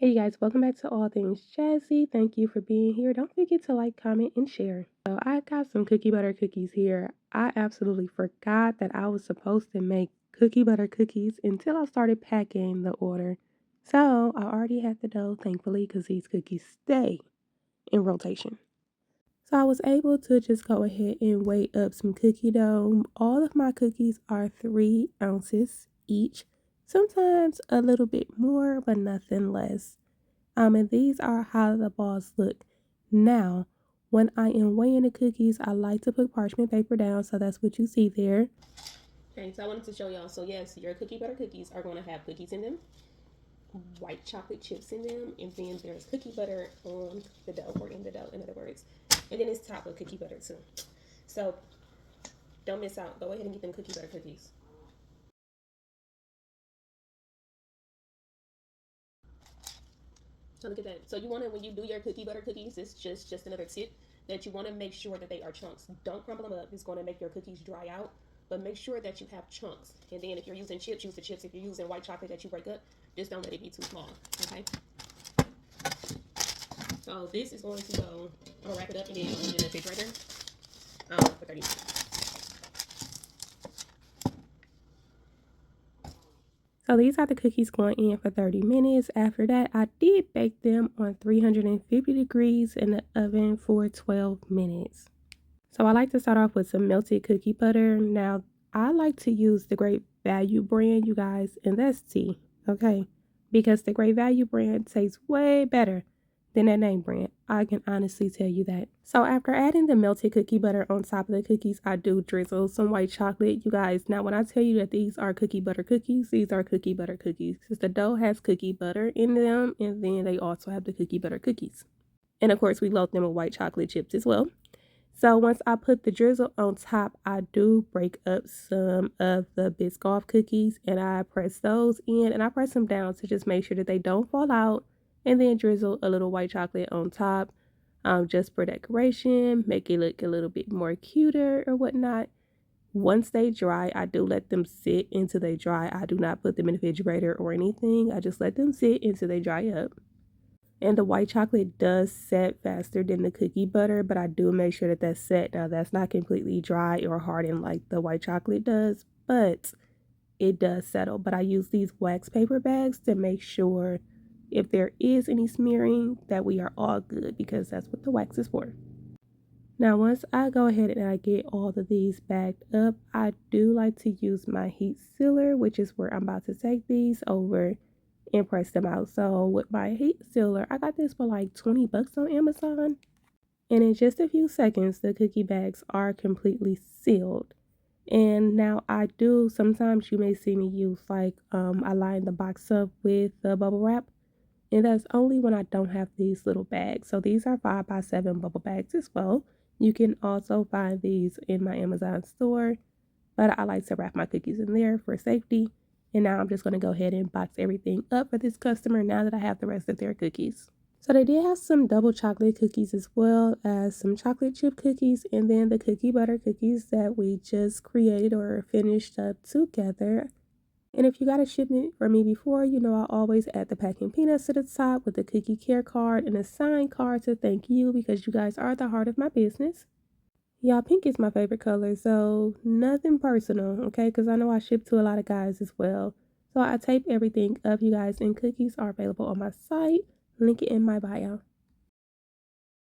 Hey you guys, welcome back to All Things Jazzy. Thank you for being here. Don't forget to like, comment, and share. So I got some cookie butter cookies here. I absolutely forgot that I was supposed to make cookie butter cookies until I started packing the order. So I already had the dough, thankfully, because these cookies stay in rotation. So I was able to just go ahead and weigh up some cookie dough. All of my cookies are 3 ounces each. Sometimes a little bit more, but nothing less. And these are how the balls look. Now, when I am weighing the cookies, I like to put parchment paper down, so that's what you see there. Okay, so I wanted to show y'all. So yes, your cookie butter cookies are going to have cookies in them, white chocolate chips in them, and then there's cookie butter on the dough, or in the dough, in other words. And then it's topped with cookie butter too. So don't miss out. Go ahead and get them cookie butter cookies. So look at that. So you want to, when you do your cookie butter cookies, it's just another tip that you want to make sure that they are chunks. Don't crumble them up. It's going to make your cookies dry out. But make sure that you have chunks. And then if you're using chips, use the chips. If you're using white chocolate that you break up, just don't let it be too small. Okay. So this is going to go. I'm gonna wrap it up and then put it in the refrigerator for 30 minutes. So these are the cookies going in for 30 minutes. After that, I did bake them on 350 degrees in the oven for 12 minutes. So I like to start off with some melted cookie butter. Now, I like to use the Great Value brand, you guys, and that's tea, okay? Because the Great Value brand tastes way better than that name brand. I can honestly tell you that. So after adding the melted cookie butter on top of the cookies, I do drizzle some white chocolate, you guys. Now, when I tell you that these are cookie butter cookies, these are cookie butter cookies. Because the dough has cookie butter in them, and then they also have the cookie butter cookies. And of course, we load them with white chocolate chips as well. So once I put the drizzle on top, I do break up some of the Biscoff cookies and I press those in and I press them down to just make sure that they don't fall out, and then drizzle a little white chocolate on top, just for decoration, make it look a little bit more cuter or whatnot. Once they dry, I do let them sit until they dry. I do not put them in the refrigerator or anything. I just let them sit until they dry up. And the white chocolate does set faster than the cookie butter, but I do make sure that that's set. Now, that's not completely dry or hardened like the white chocolate does, but it does settle. But I use these wax paper bags to make sure if there is any smearing that we are all good, because that's what the wax is for. Now, once I go ahead and I get all of these bagged up, I do like to use my heat sealer, which is where I'm about to take these over and press them out. So with my heat sealer, I got this for like 20 bucks on Amazon. And in just a few seconds, the cookie bags are completely sealed. And now I do, sometimes you may see me use like, I line the box up with the bubble wrap. And that's only when I don't have these little bags. So these are 5x7 bubble bags as well. You can also find these in my Amazon store, but I like to wrap my cookies in there for safety. And now I'm just going to go ahead and box everything up for this customer now that I have the rest of their cookies. So they did have some double chocolate cookies as well as some chocolate chip cookies, and then the cookie butter cookies that we just created or finished up together. And if you got a shipment from me before, you know I always add the packing peanuts to the top with the cookie care card and a signed card to thank you, because you guys are the heart of my business. Y'all, pink is my favorite color, so nothing personal, okay? Because I know I ship to a lot of guys as well. So I tape everything up, you guys, and cookies are available on my site. Link it in my bio.